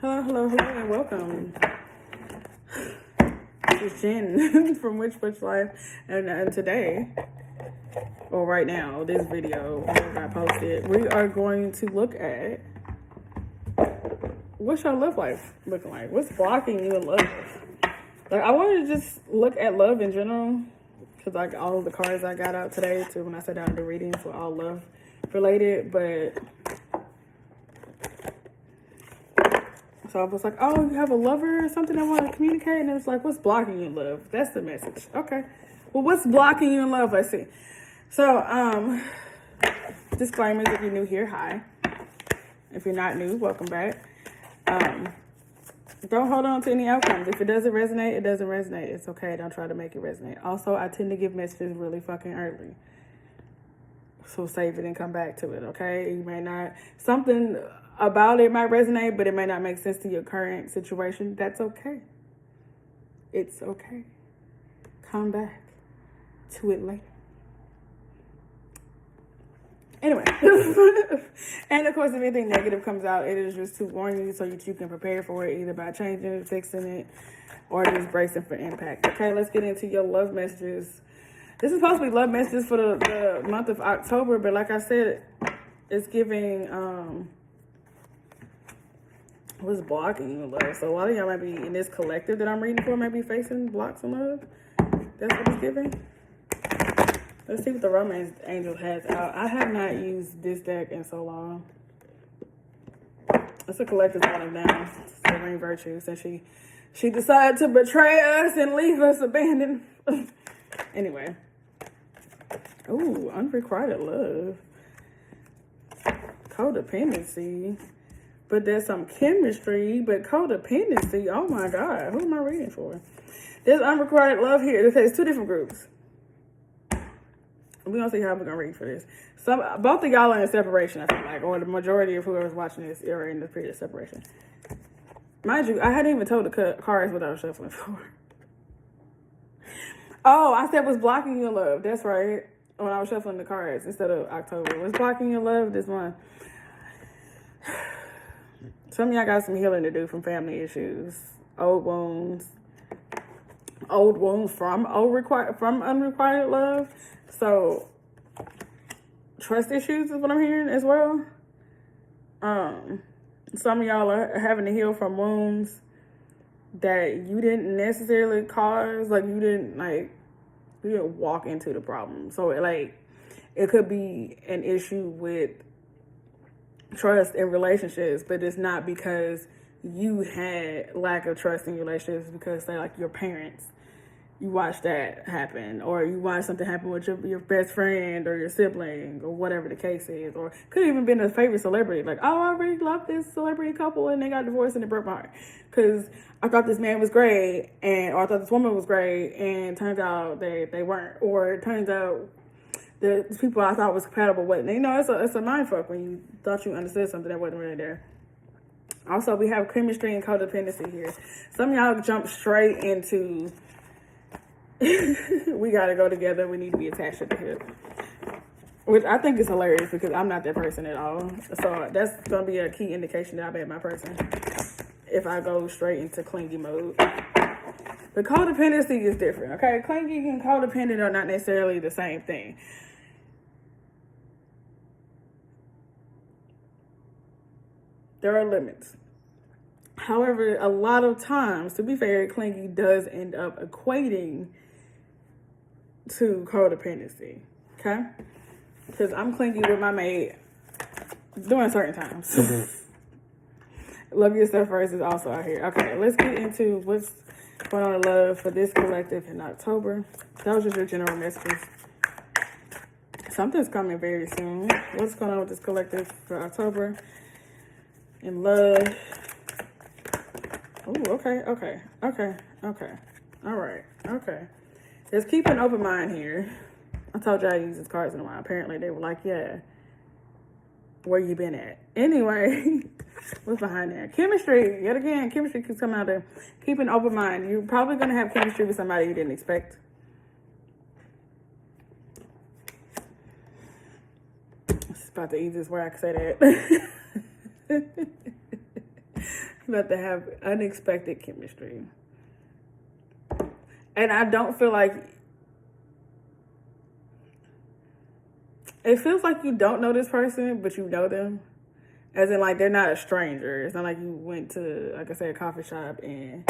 Hello, and welcome. This is Jen from WhichWitchLife, and today, or right now, this video that I posted, we are going to look at what's your love life looking like? What's blocking you in love? Like, I wanted to just look at love in general, because like all of the cards I got out today, to when I sat down to the readings, were all love related, but so I was like, oh, you have a lover or something that want to communicate? And it was like, what's blocking you in love? That's the message. Okay. Well, what's blocking you in love? Let's see. So, disclaimers, if you're new here, hi. If you're not new, welcome back. Don't hold on to any outcomes. If it doesn't resonate, it doesn't resonate. It's okay. Don't try to make it resonate. Also, I tend to give messages really fucking early. So save it and come back to it, okay? You may not, something about it might resonate, but it may not make sense to your current situation. That's okay. It's okay. Come back to it later. Anyway, and of course, if anything negative comes out, it is just to warn you so that you can prepare for it, either by changing it, fixing it, or just bracing for impact. Okay, let's get into your love messages. This is supposed to be love messages for the month of October, but like I said, it's giving, what's blocking you in love. So a lot of y'all might be in this collective that I'm reading for, might be facing blocks in love. That's what it's giving. Let's see what the romance angel has out. I have not used this deck in so long. It's a collective one of them. Serene Virtue, since she decided to betray us and leave us abandoned. Anyway. Ooh, unrequited love. Codependency. But there's some chemistry, but codependency. Oh my God, who am I reading for? There's unrequited love here. It says two different groups. We're gonna see how we're gonna read for this. Both of y'all are in separation, I feel like, or the majority of whoever's watching this are in the period of separation. Mind you, I hadn't even told the cards what I was shuffling for. Oh, I said what's blocking you in love. That's right. When I was shuffling the cards instead of October. What's blocking you in love? This one. Some of y'all got some healing to do from family issues, old wounds from unrequited love. So trust issues is what I'm hearing as well. Some of y'all are having to heal from wounds that you didn't necessarily cause. Like you didn't walk into the problem. So it could be an issue with trust in relationships, but it's not because you had lack of trust in relationships, because say like your parents, you watched that happen, or you watched something happen with your best friend or your sibling, or whatever the case is, or could have even been a favorite celebrity. Like, oh, I really love this celebrity couple and they got divorced and it broke my heart because I thought this man was great, or I thought this woman was great, and turns out they weren't, or it turns out the people I thought was compatible wasn't. You know, it's a mind fuck when you thought you understood something that wasn't really there. Also, we have chemistry and codependency here. Some of y'all jump straight into we gotta go together, we need to be attached at the hip, which I think is hilarious because I'm not that person at all. So that's gonna be a key indication that I'm at my person if I go straight into clingy mode. But codependency is different, okay? Clingy and codependent are not necessarily the same thing. There are limits. However, a lot of times, to be fair, clingy does end up equating to codependency, okay? Because I'm clingy with my mate during certain times. Love yourself first is also out here. Okay, let's get into what's going on in love for this collective in October. That was just your general messages. Something's coming very soon. What's going on with this collective for October in love? Oh, okay. All right, okay. Just keep an open mind here. I told y'all I use these cards in a while. Apparently they were like, yeah, where you been at? Anyway, what's behind there? Chemistry. Yet again, chemistry keeps coming out there. Keep an open mind. You're probably going to have chemistry with somebody you didn't expect. It's about the easiest way I can say that. You about to have unexpected chemistry. And I don't feel like... It feels like you don't know this person, but you know them. As in, like, they're not a stranger. It's not like you went to, like I said, a coffee shop and...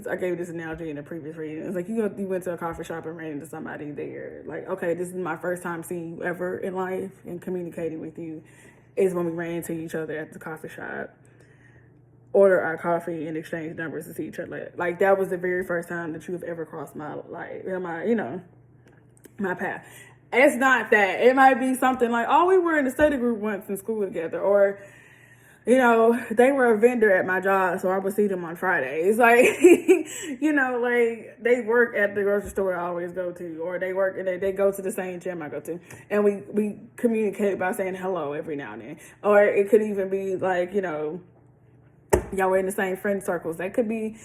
I gave this analogy in the previous reading. It's like you went to a coffee shop and ran into somebody there. Like, okay, this is my first time seeing you ever in life, and communicating with you is when we ran into each other at the coffee shop. Order our coffee and exchange numbers to see each other. Like, that was the very first time that you have ever crossed my life, my path. It's not that. It might be something like, oh, we were in a study group once in school together, or, they were a vendor at my job, so I would see them on Fridays. Like, like, they work at the grocery store I always go to, or they work and they go to the same gym I go to, and we communicate by saying hello every now and then. Or it could even be like, y'all were in the same friend circles. That could be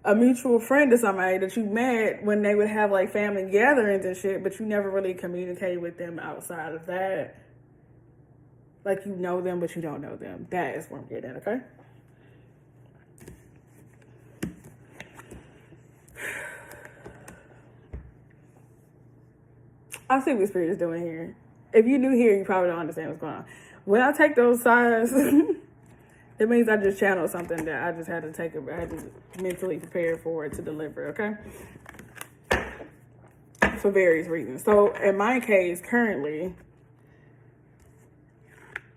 a mutual friend of somebody that you met when they would have like family gatherings and shit, but you never really communicated with them outside of that. Like, you know them, but you don't know them. That is what I'm getting at, okay? I see what Spirit is doing here. If you're new here, you probably don't understand what's going on. When I take those signs, it means I just channeled something that I just had to take. I had to mentally prepare for it to deliver, okay? For various reasons. So, in my case, currently,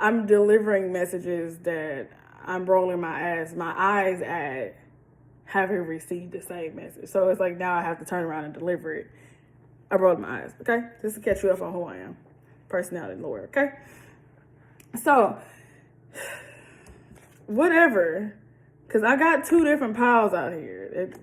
I'm delivering messages that I'm rolling my eyes at having received the same message. So it's like now I have to turn around and deliver it. I rolled my eyes, okay? Just to catch you up on who I am. Personality lore, okay? So, whatever. Because I got two different piles out here.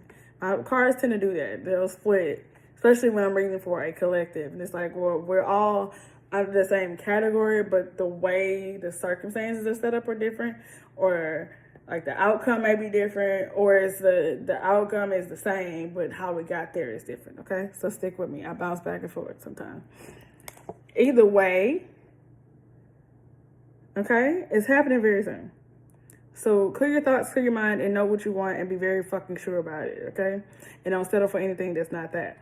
My cards tend to do that. They'll split. Especially when I'm reading for a collective. And it's like, well, we're all under the same category, but the way the circumstances are set up are different, or like the outcome may be different, or it's the outcome is the same, but how we got there is different, okay? So stick with me. I bounce back and forth sometimes. Either way, okay, it's happening very soon. So clear your thoughts, clear your mind, and know what you want, and be very fucking sure about it, okay? And don't settle for anything that's not that.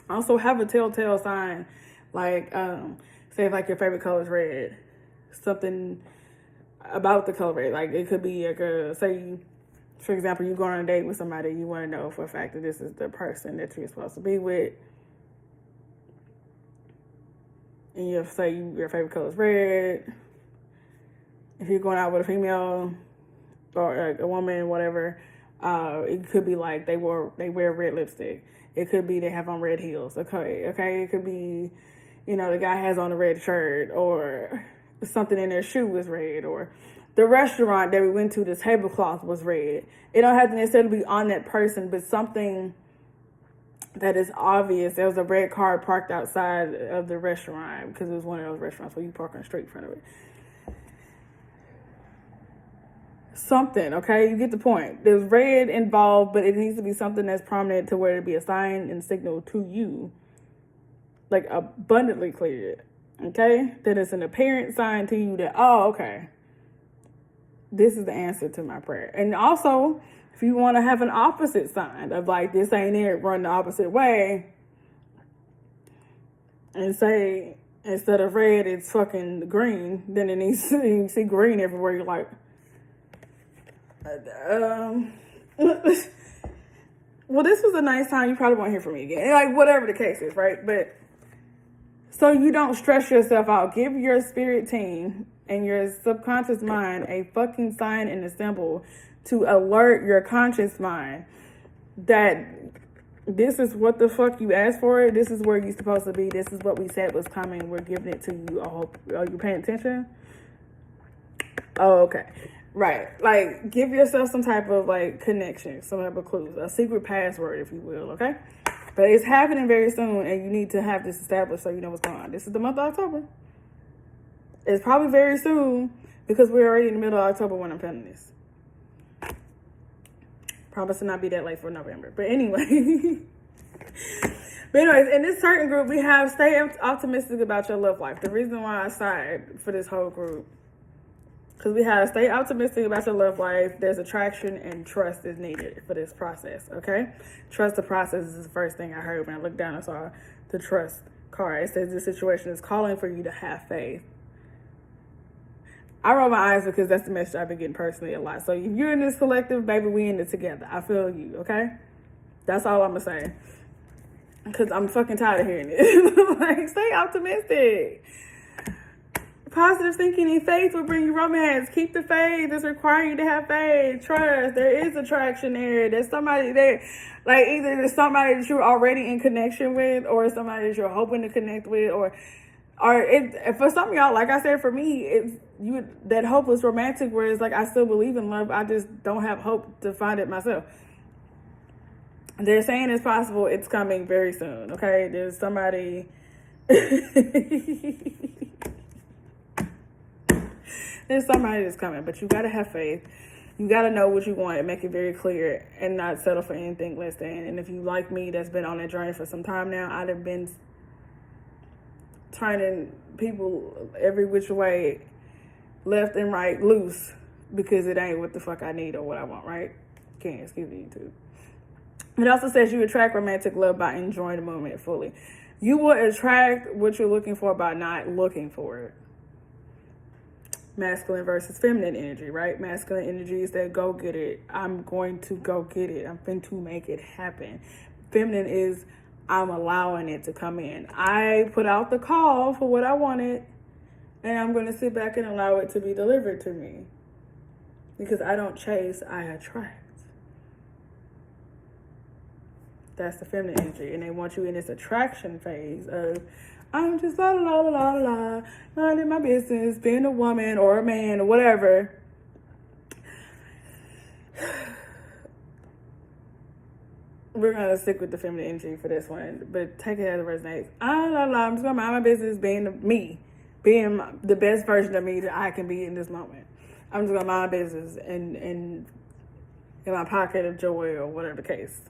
Also, have a telltale sign. Like, say if like your favorite color is red, something about the color red. Like, it could be like for example, you go on a date with somebody, you want to know for a fact that this is the person that you're supposed to be with. And you say your favorite color is red. If you're going out with a female or like a woman, whatever, it could be like they wear red lipstick. It could be they have on red heels. Okay. It could be, the guy has on a red shirt, or something in their shoe was red, or the restaurant that we went to, the tablecloth was red. It don't have to necessarily be on that person, but something that is obvious. There was a red car parked outside of the restaurant because it was one of those restaurants where you park on the street in front of it. Something, okay? You get the point. There's red involved, but it needs to be something that's prominent to where it be a sign and signal to you, like abundantly clear, okay? That it's an apparent sign to you that, oh, okay, this is the answer to my prayer. And also, if you want to have an opposite sign of like, this ain't it, run the opposite way, and say, instead of red, it's fucking green, then it needs to, you see green everywhere, you're like, well, this was a nice time. You probably won't hear from me again. Like, whatever the case is, right? But so you don't stress yourself out. Give your spirit team and your subconscious mind a fucking sign and a symbol to alert your conscious mind that this is what the fuck you asked for. This is where you're supposed to be. This is what we said was coming. We're giving it to you. I hope, are you paying attention? Oh, okay. Right. Like, give yourself some type of, like, connection, some type of clues, a secret password, if you will, okay? But it's happening very soon, and you need to have this established so you know what's going on. This is the month of October. It's probably very soon, because we're already in the middle of October when I'm filming this. Promise to not be that late for November. But anyway. But anyways, in this certain group, we have stay optimistic about your love life. The reason why I sighed for this whole group Because we have stay optimistic about your love life. There's attraction and trust is needed for this process, okay? Trust the process is the first thing I heard when I looked down and saw the trust card. It says this situation is calling for you to have faith. I roll my eyes because that's the message I've been getting personally a lot. So if you're in this collective, baby, we in it together. I feel you, okay? That's all I'm going to say. Because I'm fucking tired of hearing it. Like, stay optimistic. Positive thinking and faith will bring you romance. Keep the faith. It's requiring you to have faith. Trust. There is attraction there. There's somebody there. Like, either there's somebody that you're already in connection with, or somebody that you're hoping to connect with, or for some of y'all, like I said, for me, it's that hopeless romantic where it's like I still believe in love. I just don't have hope to find it myself. They're saying it's possible. It's coming very soon. Okay, there's somebody. There's somebody that's coming, but you gotta have faith. You gotta know what you want and make it very clear, and not settle for anything less than. And if you like me, that's been on that journey for some time now, I'd have been turning people every which way, left and right, loose, because it ain't what the fuck I need or what I want, right? Can't, excuse me, YouTube. It also says you attract romantic love by enjoying the moment fully. You will attract what you're looking for by not looking for it. Masculine versus feminine energy, right? Masculine energy is that go get it. I'm going to go get it. I'm going to make it happen. Feminine is I'm allowing it to come in. I put out the call for what I wanted, and I'm going to sit back and allow it to be delivered to me. Because I don't chase, I attract. That's the feminine energy. And they want you in this attraction phase of, I'm just la la la la la, minding my business, being a woman or a man or whatever. We're gonna stick with the feminine energy for this one, but take it as it resonates. I'm just gonna mind my business, being me, being the best version of me that I can be in this moment. I'm just gonna mind my business and in my pocket of joy or whatever the case.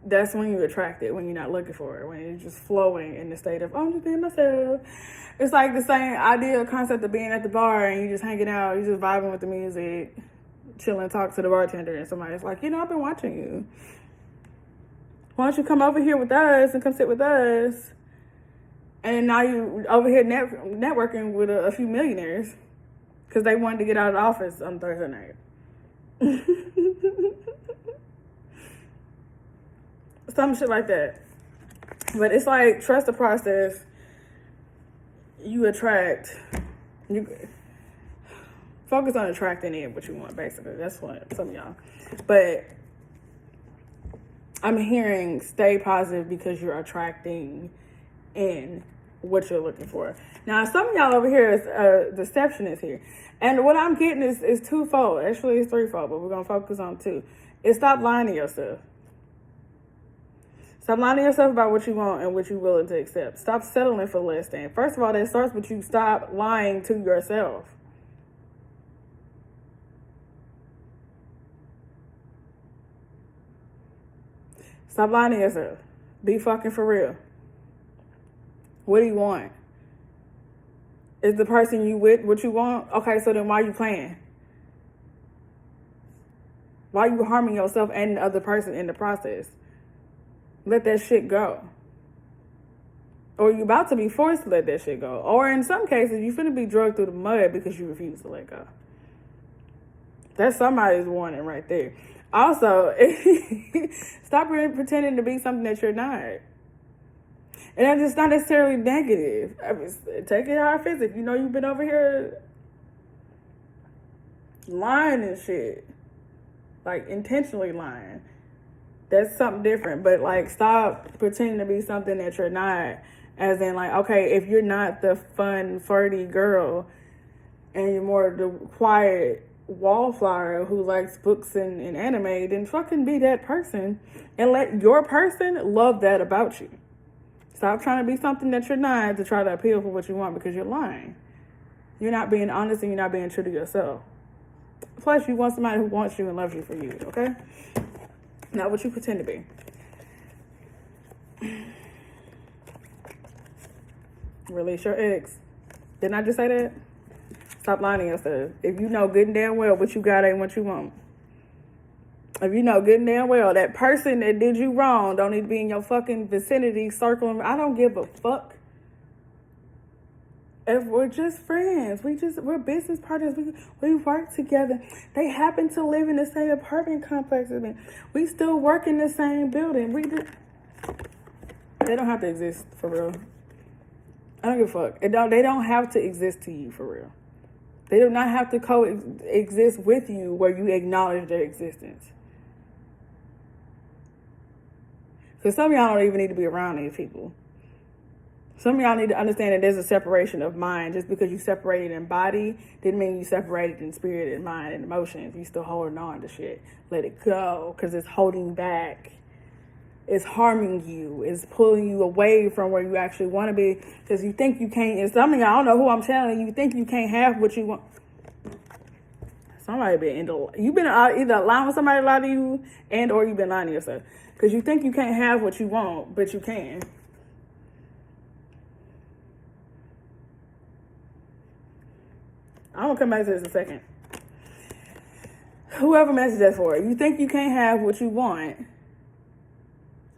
That's when you attract it, when you're not looking for it, when you're just flowing in the state of, oh, I'm just being myself. It's like the same idea, concept of being at the bar and you just hanging out, you just vibing with the music, chilling, talk to the bartender, and somebody's like, I've been watching you. Why don't you come over here with us and come sit with us? And now you over here networking with a few millionaires because they wanted to get out of the office on Thursday night. Some shit like that. But it's like, trust the process. You attract. You focus on attracting in what you want, basically. That's what some of y'all. But I'm hearing stay positive because you're attracting in what you're looking for. Now, some of y'all over here is deceptionist here. And what I'm getting is twofold. Actually, it's threefold, but we're going to focus on two. It's stop lying to yourself. Stop lying to yourself about what you want and what you're willing to accept. Stop settling for less than. First of all, that starts with you stop lying to yourself. Stop lying to yourself. Be fucking for real. What do you want? Is the person you with what you want? Okay, so then why are you playing? Why are you harming yourself and the other person in the process? Let that shit go. Or you about to be forced to let that shit go. Or in some cases, you finna be drugged through the mud because you refuse to let go. That's somebody's warning right there. Also, stop pretending to be something that you're not. And it's not necessarily negative. I mean, take it how it feels. If you know you've been over here lying and shit, like intentionally lying, that's something different. But like, stop pretending to be something that you're not. As in, like, okay, if you're not the fun, flirty girl and you're more the quiet wallflower who likes books and anime, then fucking be that person and let your person love that about you. Stop trying to be something that you're not to try to appeal for what you want, because you're lying. You're not being honest and you're not being true to yourself. Plus, you want somebody who wants you and loves you for you, okay? Not what you pretend to be. Release your ex. Didn't I just say that? Stop lying to yourself. If you know good and damn well what you got ain't what you want. If you know good and damn well that person that did you wrong don't need to be in your fucking vicinity circling. I don't give a fuck. If we're just friends, we're business partners. We work together. They happen to live in the same apartment complex as me. We still work in the same building. They don't have to exist for real. I don't give a fuck. They don't have to exist to you for real. They do not have to coexist with you where you acknowledge their existence. Because some of y'all don't even need to be around these people. Some of y'all need to understand that there's a separation of mind. Just because you separated in body didn't mean you separated in spirit and mind and emotions. You still holding on to shit. Let it go, because it's holding back. It's harming you. It's pulling you away from where you actually want to be, because you think you can't. And some of y'all, I don't know who I'm telling you think you can't have what you want. Somebody you've been either allowing somebody to lie to you, and or you've been lying to yourself, because you think you can't have what you want, but you can. I'm gonna come back to this in a second. Whoever messaged that for, you think you can't have what you want,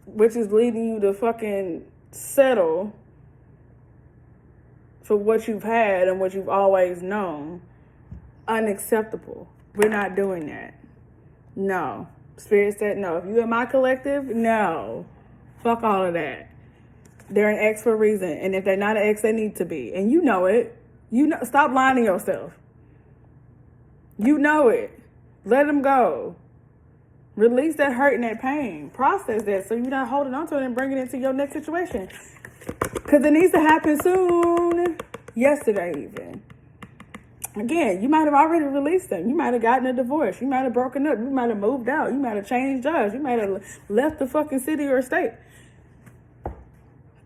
which is leading you to fucking settle for what you've had and what you've always known. Unacceptable. We're not doing that. No. Spirit said no. If you in my collective, no. Fuck all of that. They're an X for a reason. And if they're not an X, they need to be. And you know it. Stop lying to yourself. You know it. Let them go. Release that hurt and that pain. Process that so you're not holding on to it and bringing it into your next situation. Because it needs to happen soon. Yesterday even. Again, you might have already released them. You might have gotten a divorce. You might have broken up. You might have moved out. You might have changed jobs. You might have left the fucking city or state.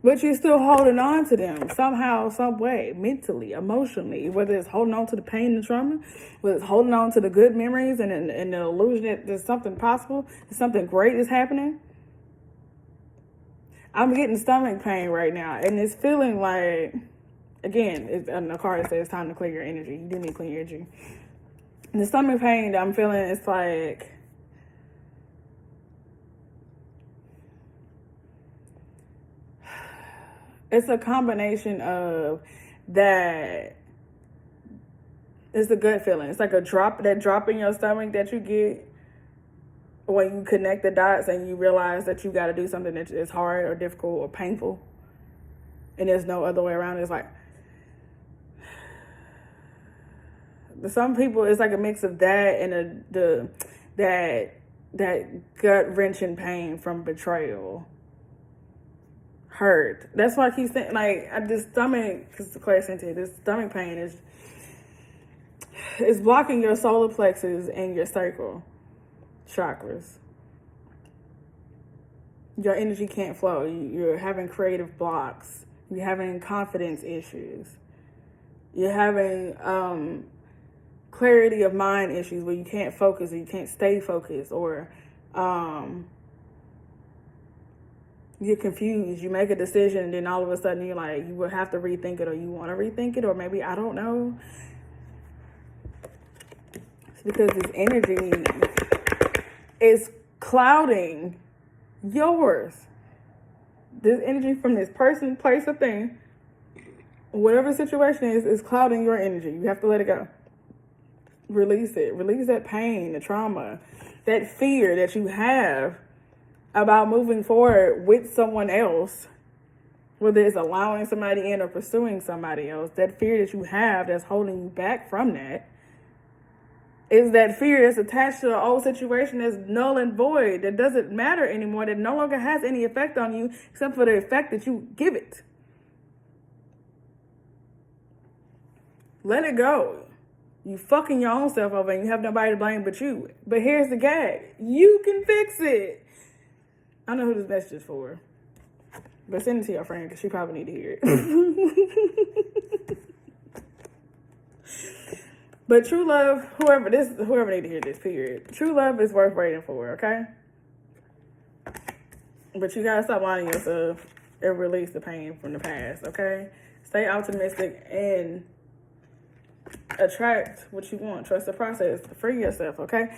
But you're still holding on to them somehow, some way, mentally, emotionally, whether it's holding on to the pain and trauma, whether it's holding on to the good memories and the illusion that there's something possible, that something great is happening. I'm getting stomach pain right now, and it's feeling like, again, the card says it's time to clear your energy. You do need to clear your energy. And the stomach pain that I'm feeling is like, it's a combination of that. It's a gut feeling. It's like that drop in your stomach that you get when you connect the dots and you realize that you got to do something that is hard or difficult or painful, and there's no other way around it. It's like, some people, it's like a mix of that and that gut wrenching pain from betrayal. Hurt. That's why I keep saying, like, this stomach, because the clairsentient, this stomach pain is blocking your solar plexus and your sacral chakras. Your energy can't flow. You're having creative blocks. You're having confidence issues. You're having clarity of mind issues where you can't focus or you can't stay focused, or you're confused. You make a decision and then all of a sudden you're like, you will have to rethink it, or you want to rethink it, or maybe, I don't know. It's because this energy is clouding yours. This energy from this person, place, or thing, whatever the situation is clouding your energy. You have to let it go. Release it. Release that pain, the trauma, that fear that you have about moving forward with someone else, whether it's allowing somebody in or pursuing somebody else. That fear that you have that's holding you back from that is that fear that's attached to an old situation that's null and void, that doesn't matter anymore, that no longer has any effect on you except for the effect that you give it. Let it go. You fucking your own self over and you have nobody to blame but you. But here's the gag. You can fix it. I know who this message is for. But send it to your friend because she probably need to hear it. But true love, whoever need to hear this, period. True love is worth waiting for, okay? But you gotta stop lying to yourself and release the pain from the past, okay? Stay optimistic and attract what you want. Trust the process. Free yourself, okay?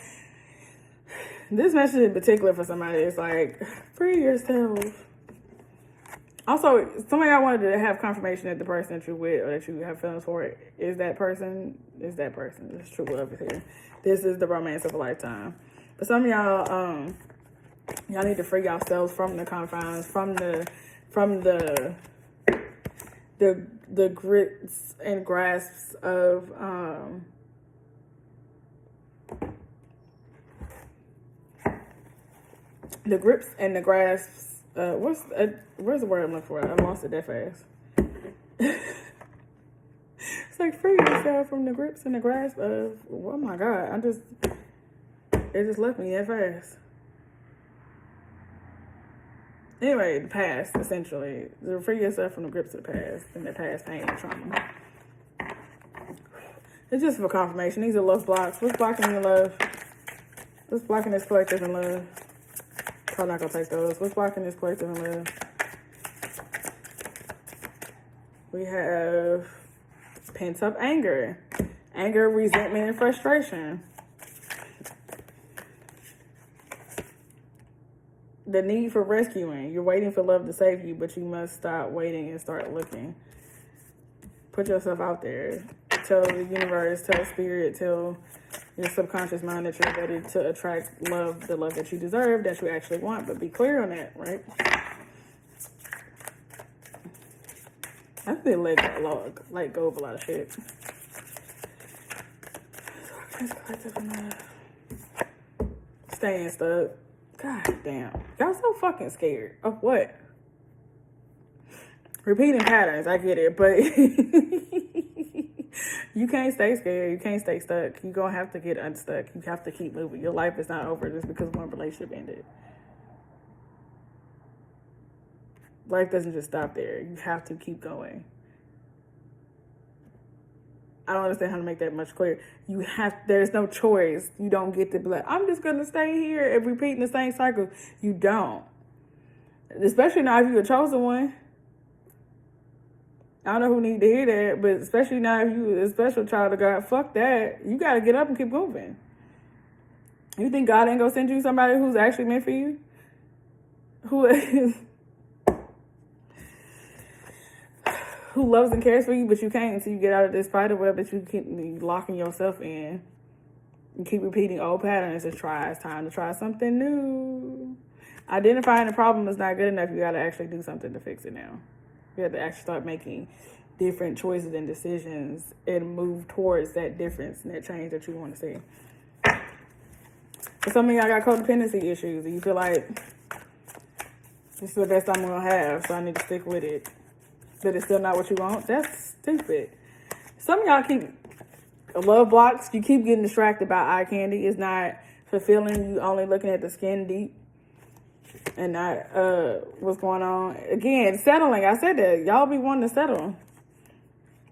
This message in particular for somebody is like, free yourself. Also, some of y'all wanted to have confirmation that the person that you're with or that you have feelings for is that person. This true love is here. This is the romance of a lifetime. But some of y'all, y'all need to free yourselves from the confines, from the grips and grasps of the grips and the grasps. Where's the word I'm looking for? I lost it that fast. It's like free yourself from the grips and the grasp of. Oh my God! It just left me that fast. Anyway, the past, essentially. Free yourself from the grips of the past and the past pain and trauma. It's just for confirmation. These are love blocks. What's blocking your love? What's blocking this collective in love? I'm not going to take those. What's blocking this collective in love? We have pent-up anger. Anger, resentment, and frustration. The need for rescuing. You're waiting for love to save you, but you must stop waiting and start looking. Put yourself out there. Tell the universe, tell spirit, tell your subconscious mind that you're ready to attract love, the love that you deserve, that you actually want. But be clear on that, right? I've been let go of a lot of shit. Staying stuck. God damn. Y'all so fucking scared of what? Repeating patterns, I get it, but you can't stay scared. You can't stay stuck. You're going to have to get unstuck. You have to keep moving. Your life is not over just because one relationship ended. Life doesn't just stop there. You have to keep going. I don't understand how to make that much clearer. There's no choice. You don't get to be like, I'm just going to stay here and repeating the same cycle. You don't. Especially now if you're a chosen one. I don't know who need to hear that, but especially now if you're a special child of God, fuck that. You got to get up and keep moving. You think God ain't going to send you somebody who's actually meant for you? Who loves and cares for you, but you can't until you get out of this spider web that you keep locking yourself in. You keep repeating old patterns. It's time to try something new. Identifying the problem is not good enough. You got to actually do something to fix it now. You have to actually start making different choices and decisions and move towards that difference and that change that you want to see. For some of y'all got codependency issues and you feel like this is the best I'm going to have, so I need to stick with it. But it's still not what you want. That's stupid. Some of y'all keep love blocks. You keep getting distracted by eye candy. It's not fulfilling. You only looking at the skin deep and not what's going on. Again, settling. I said that. Y'all be wanting to settle.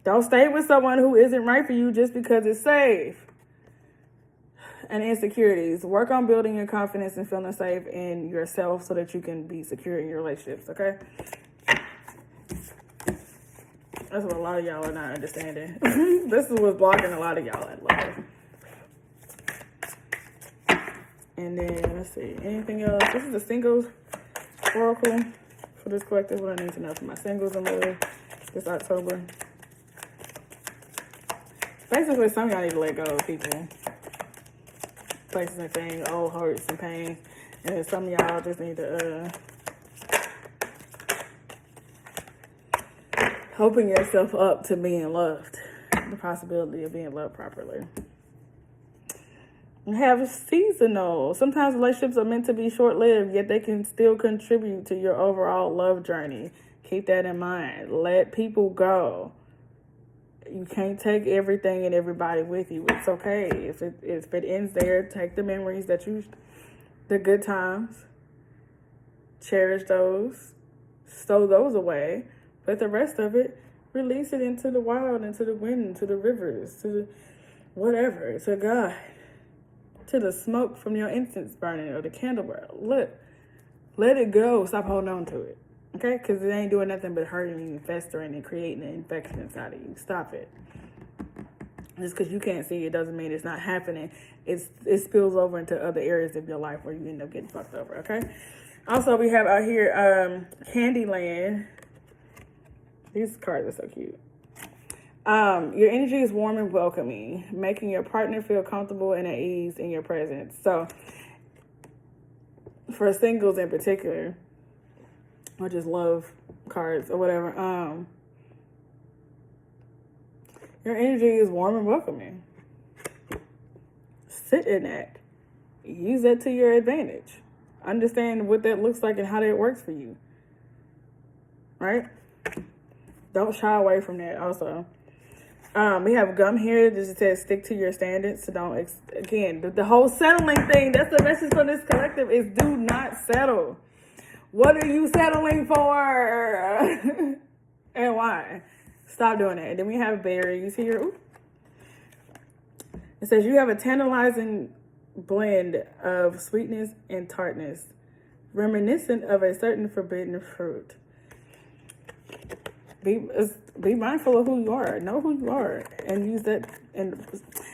Don't stay with someone who isn't right for you just because it's safe. And insecurities. Work on building your confidence and feeling safe in yourself so that you can be secure in your relationships, okay? That's what a lot of y'all are not understanding. This is what's blocking a lot of y'all at love. And then, let's see, anything else? This is the singles oracle for this collective. What I need to know for my singles in love this October. Basically, some of y'all need to let go of people, places and things, old hurts and pains. And then some of y'all just need to open yourself up to being loved, the possibility of being loved properly. Have seasonal. Sometimes relationships are meant to be short-lived, yet they can still contribute to your overall love journey. Keep that in mind. Let people go. You can't take everything and everybody with you. It's okay. If it ends there, take the memories the good times, cherish those, stow those away. But the rest of it, release it into the wild, into the wind, into the rivers, to the whatever, to God, to the smoke from your incense burning or the candle burn. Look, let it go. Stop holding on to it, okay? Because it ain't doing nothing but hurting you and festering and creating an infection inside of you. Stop it. Just because you can't see it doesn't mean it's not happening. It spills over into other areas of your life where you end up getting fucked over, okay? Also, we have out here Candyland. These cards are so cute. Your energy is warm and welcoming, making your partner feel comfortable and at ease in your presence. So, for singles in particular, or just love cards or whatever, your energy is warm and welcoming. Sit in that. Use that to your advantage. Understand what that looks like and how that works for you. Right? Don't shy away from that also. We have gum here that just says stick to your standards. So don't, again, the whole settling thing, that's the message from this collective, is do not settle. What are you settling for? And why? Stop doing that. And then we have berries here. Ooh. It says you have a tantalizing blend of sweetness and tartness, reminiscent of a certain forbidden fruit. Be mindful of who you are. Know who you are and use that. And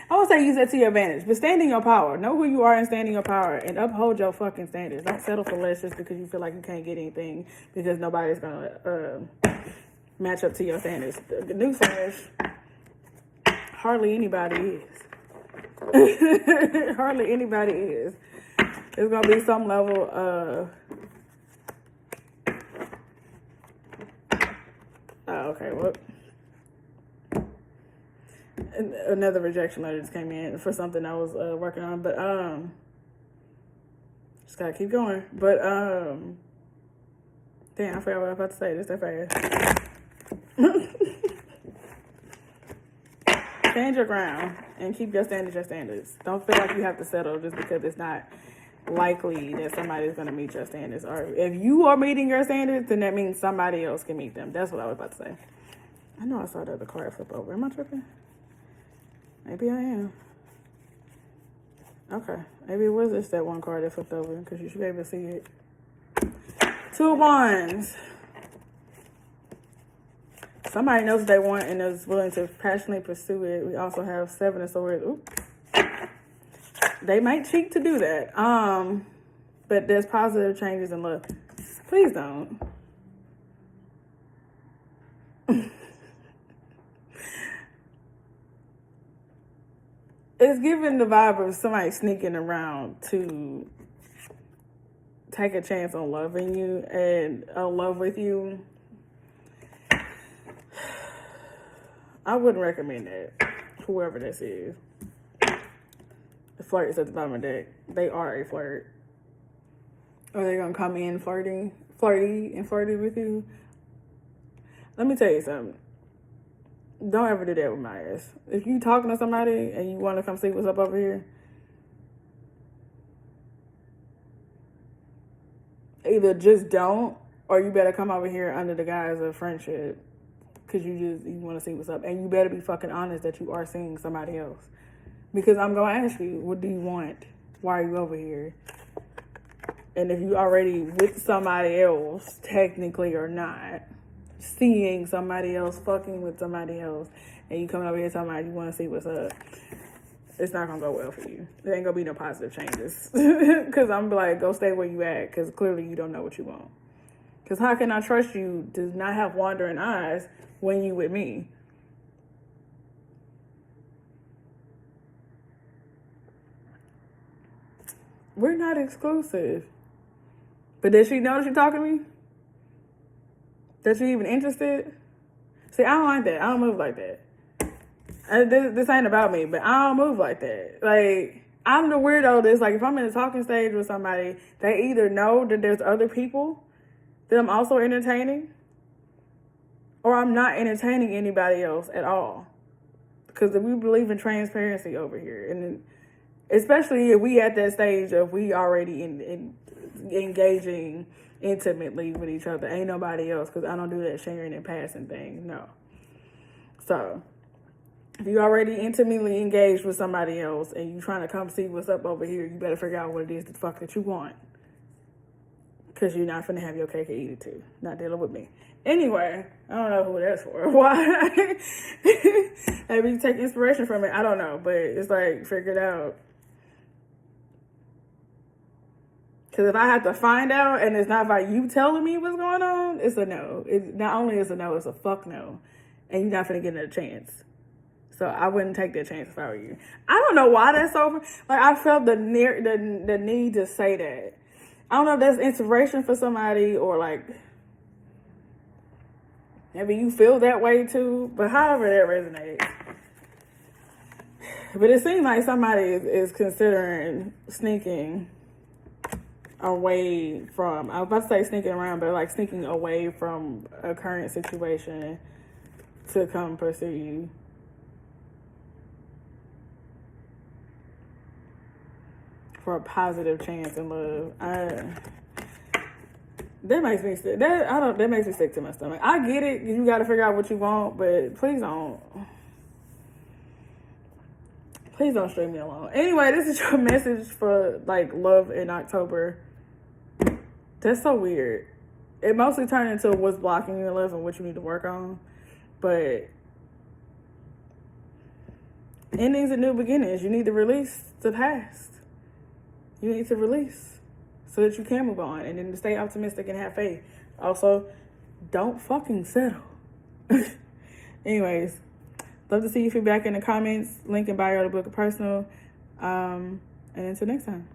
I won't say use that to your advantage, but stand in your power. Know who you are and stand in your power and uphold your fucking standards. Don't settle for less just because you feel like you can't get anything because nobody's gonna match up to your standards. The newsflash, hardly anybody is. Hardly anybody is. There's gonna be some level of okay, well, another rejection letter just came in for something I was working on, but just gotta keep going. But damn, I forgot what I was about to say. This that fast. Stand your ground and keep your standards your standards. Don't feel like you have to settle just because it's not likely that somebody's going to meet your standards. Or if you are meeting your standards, then that means somebody else can meet them. That's what I was about to say. I know I saw the other card flip over. Am I tripping? Maybe I am. Okay. Maybe it was just that one card that flipped over because you should be able to see it. 2 of Wands. Somebody knows what they want and is willing to passionately pursue it. We also have 7 of Swords. Oops. They might cheat to do that. But there's positive changes in love. Please don't. It's giving the vibe of somebody sneaking around to take a chance on loving you and love with you. I wouldn't recommend that. Whoever this is. The flirt is at the bottom of the deck. They are a flirt. Are they gonna come in flirty with you? Let me tell you something. Don't ever do that with my ass. If you talking to somebody and you want to come see what's up over here, either just don't, or you better come over here under the guise of friendship because you want to see what's up, and you better be fucking honest that you are seeing somebody else. Because I'm going to ask you, what do you want? Why are you over here? And if you already with somebody else, technically or not, seeing somebody else, fucking with somebody else, and you coming over here talking about you want to see what's up, it's not going to go well for you. There ain't going to be no positive changes. Because I'm like, go stay where you at, because clearly you don't know what you want. Because how can I trust you to not have wandering eyes when you with me? We're not exclusive. But does she know that she's talking to me? That she even interested? See, I don't like that. I don't move like that. This ain't about me, but I don't move like that. Like, I'm the weirdo that's like, if I'm in a talking stage with somebody, they either know that there's other people that I'm also entertaining, or I'm not entertaining anybody else at all. Because we believe in transparency over here. And especially if we at that stage of we already engaging intimately with each other. Ain't nobody else, because I don't do that sharing and passing thing. No. So, if you already intimately engaged with somebody else and you trying to come see what's up over here, you better figure out what it is the fuck that you want. Because you're not finna have your cake and eat it too. Not dealing with me. Anyway, I don't know who that's for. Why? Maybe you take inspiration from it. I don't know. But it's like, figure it out. Because if I have to find out and it's not by you telling me what's going on, it's a no. It not only is a no, it's a fuck no. And you're not finna get another chance. So I wouldn't take that chance if I were you. I don't know why that's so. Like, I felt the need to say that. I don't know if that's inspiration for somebody or like maybe you feel that way too. But however that resonates. But it seems like somebody is considering sneaking away from, I was about to say sneaking around, but like sneaking away from a current situation to come pursue you. For a positive chance in love. That makes me sick. That makes me sick to my stomach. I get it. You got to figure out what you want, but please don't string me along. Anyway, this is your message for like love in October. That's so weird. It mostly turned into what's blocking you in love and what you need to work on. But endings and new beginnings. You need to release the past. You need to release so that you can move on and then to stay optimistic and have faith. Also, don't fucking settle. Anyways, love to see your feedback in the comments. Link in bio to book a personal. And until next time.